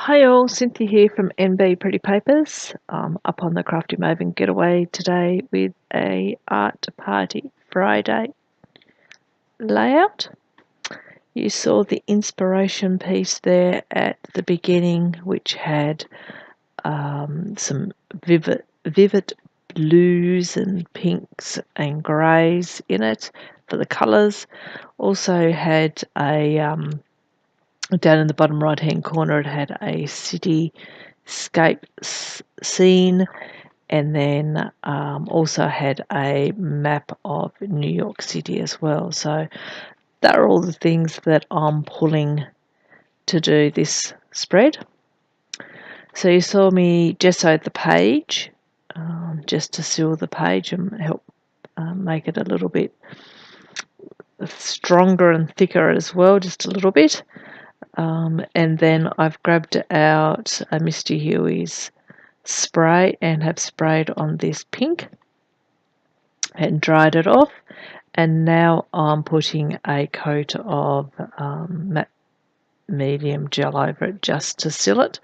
Hi all, Cynthia here from NB Pretty Papers. Up on the Crafty Maven getaway today with a Art Party Friday layout. You saw the inspiration piece there at the beginning, which had some vivid blues and pinks and greys in it for the colours. Also had a down in the bottom right hand corner, it had a cityscape scene, and then also had a map of New York City as well. So that are all the things that I'm pulling to do this spread. So you saw me gesso the page just to seal the page and help make it a little bit stronger and thicker as well, just a little bit. And then I've grabbed out a Misty Huey's spray and have sprayed on this pink and dried it off. And now I'm putting a coat of matte medium gel over it just to seal it.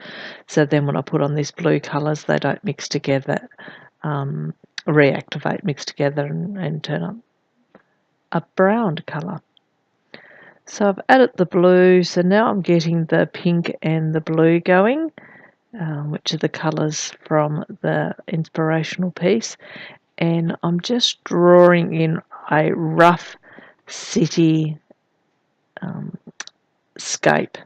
So then when I put on these blue colours, they don't mix together, reactivate, mix together and turn up a brown colour. So I've added the blue, so now I'm getting the pink and the blue going, which are the colours from the inspirational piece. And I'm just drawing in a rough city scape.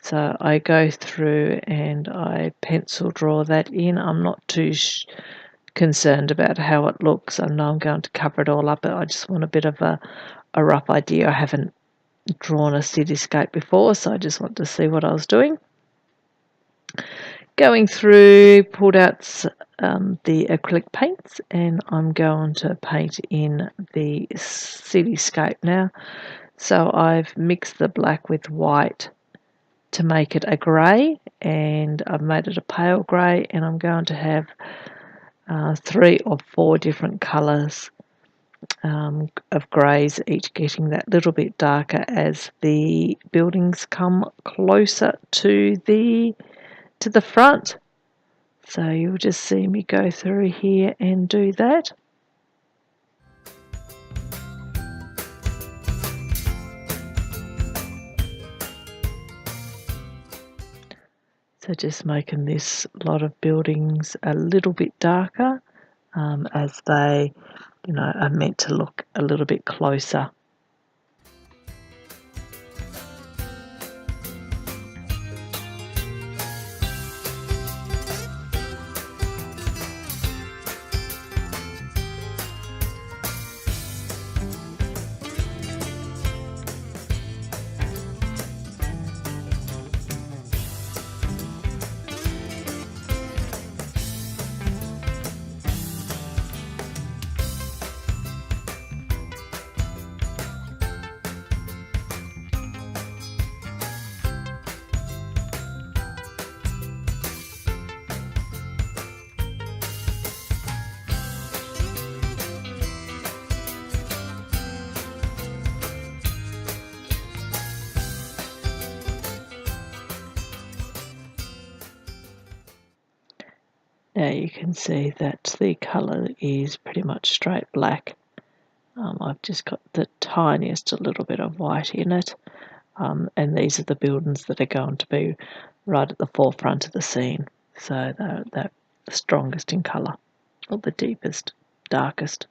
So I go through and I pencil draw that in. I'm not too concerned about how it looks. I know I'm going to cover it all up, but I just want a bit of a rough idea. I haven't drawn a cityscape before, so I just want to see what I was doing. Going through, pulled out the acrylic paints, and I'm going to paint in the cityscape now. So I've mixed the black with white to make it a grey, and I've made it a pale grey, and I'm going to have 3 or 4 different colours of greys, each getting that little bit darker as the buildings come closer to the front. So you'll just see me go through here and do that. So just making this lot of buildings a little bit darker as they, are meant to look a little bit closer. Now you can see that the colour is pretty much straight black. I've just got the tiniest little bit of white in it, and these are the buildings that are going to be right at the forefront of the scene. So they're the strongest in colour, or the deepest, darkest.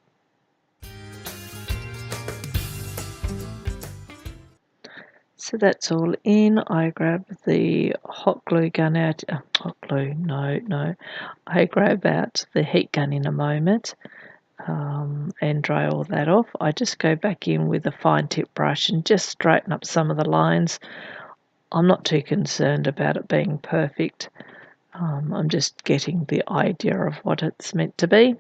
So that's all in. I grab the hot glue gun out. Hot glue, no. I grab out the heat gun in a moment and dry all that off. I just go back in with a fine tip brush and just straighten up some of the lines. I'm not too concerned about it being perfect. I'm just getting the idea of what it's meant to be.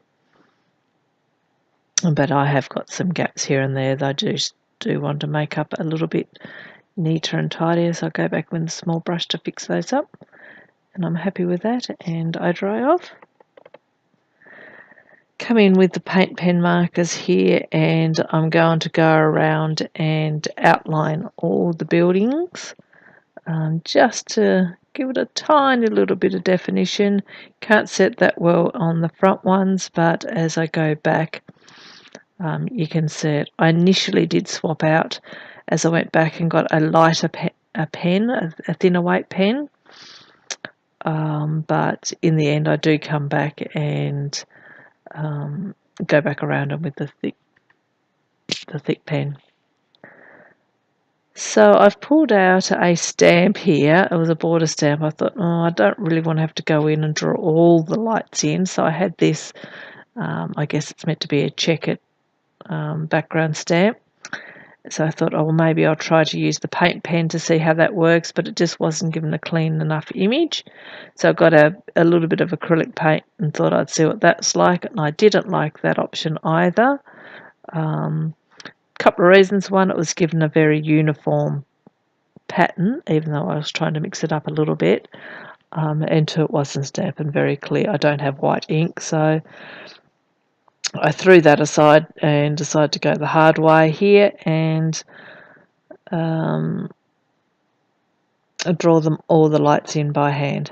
But I have got some gaps here and there that I just do want to make up a little bit neater and tidier, so I go back with a small brush to fix those up, and I'm happy with that, and I dry off. Come in with the paint pen markers here, and I'm going to go around and outline all the buildings just to give it a tiny little bit of definition. Can't set that well on the front ones, but as I go back, you can see it. I initially did swap out as I went back and got a lighter pen, a thinner weight pen. But in the end, I do come back and go back around them with the thick pen. So I've pulled out a stamp here. It was a border stamp. I thought, I don't really want to have to go in and draw all the lights in. So I had this, I guess it's meant to be a checkered background stamp. So I thought, well, maybe I'll try to use the paint pen to see how that works, but it just wasn't given a clean enough image. So I got a little bit of acrylic paint and thought I'd see what that's like, and I didn't like that option either. Couple of reasons. One, it was given a very uniform pattern, even though I was trying to mix it up a little bit. And two, it wasn't stamped and very clear. I don't have white ink, so I threw that aside and decided to go the hard way here and draw them all the lights in by hand.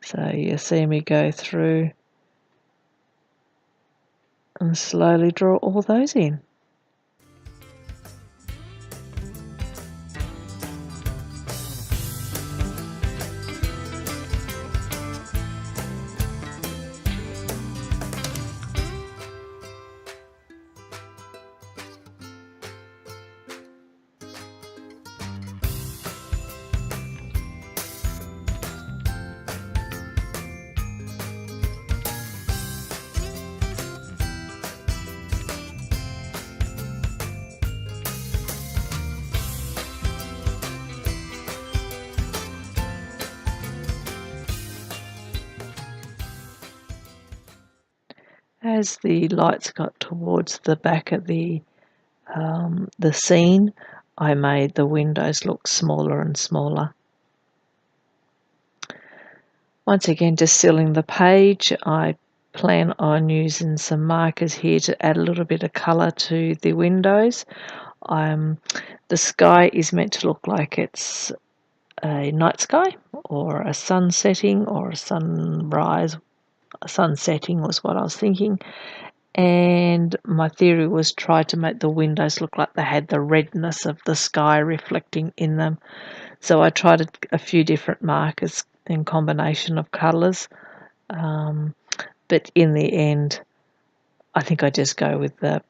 So you see me go through and slowly draw all those in. As the lights got towards the back of the scene, I made the windows look smaller and smaller. Once again, just sealing the page, I plan on using some markers here to add a little bit of colour to the windows. The sky is meant to look like it's a night sky or a sun setting or a sunrise. A sun setting was what I was thinking. And my theory was try to make the windows look like they had the redness of the sky reflecting in them. So I tried a few different markers in combination of colours, but in the end I think I just go with the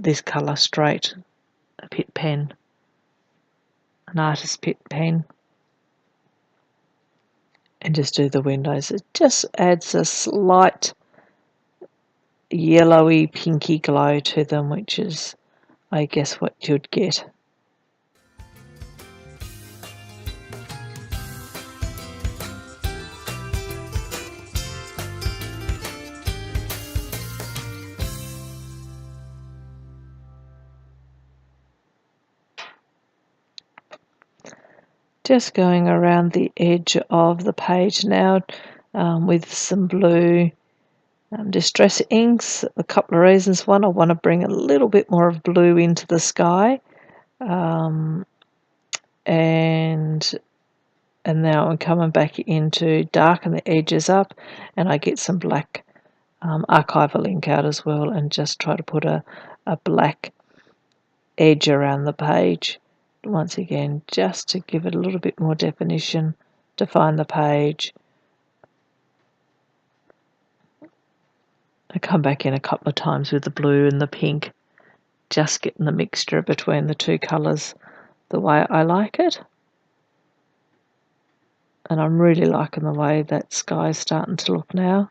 this colour straight, a pit pen, an artist pit pen, and just do the windows. It just adds a slight yellowy pinky glow to them, which is I guess what you'd get. Just going around the edge of the page now with some blue distress inks. A couple of reasons. One, I want to bring a little bit more of blue into the sky, and now I'm coming back in to darken the edges up, and I get some black archival ink out as well, and just try to put a black edge around the page. Once again, just to give it a little bit more definition, define the page. I come back in a couple of times with the blue and the pink, just getting the mixture between the two colours the way I like it. And I'm really liking the way that sky is starting to look now.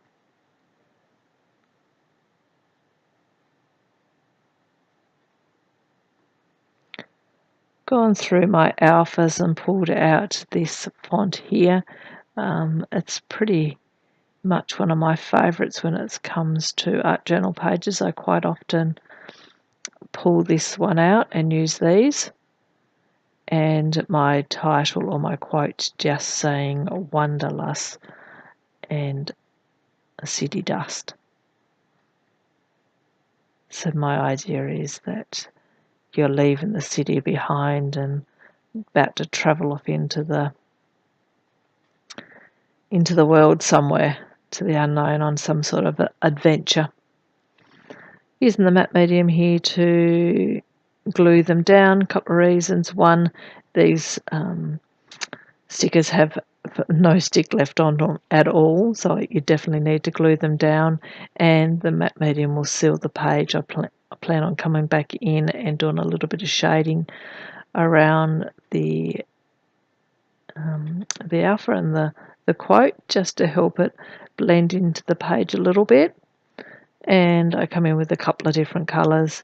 Gone through my alphas and pulled out this font here. It's pretty much one of my favourites when it comes to art journal pages. I quite often pull this one out and use these. And my title or my quote just saying Wanderlust and city dust. So my idea is that you're leaving the city behind and about to travel off into the world somewhere, to the unknown, on some sort of adventure. Using the matte medium here to glue them down. A couple of reasons. One, these stickers have no stick left on them at all, so you definitely need to glue them down, and the matte medium will seal the page. I plan on coming back in and doing a little bit of shading around the alpha and the quote, just to help it blend into the page a little bit. And I come in with a couple of different colours,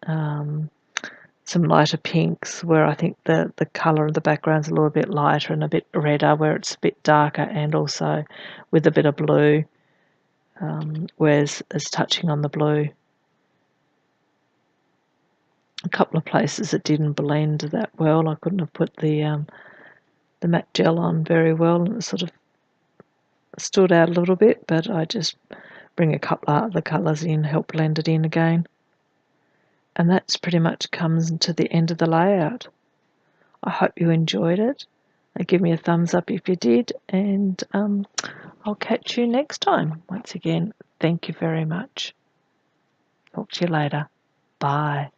some lighter pinks where I think the colour of the background's a little bit lighter, and a bit redder where it's a bit darker, and also with a bit of blue, whereas it's touching on the blue. A couple of places it didn't blend that well. I couldn't have put the matte gel on very well, and it sort of stood out a little bit, but I just bring a couple of other colours in, help blend it in again. And that's pretty much comes to the end of the layout. I hope you enjoyed it. Give me a thumbs up if you did, and I'll catch you next time. Once again, thank you very much. Talk to you later. Bye.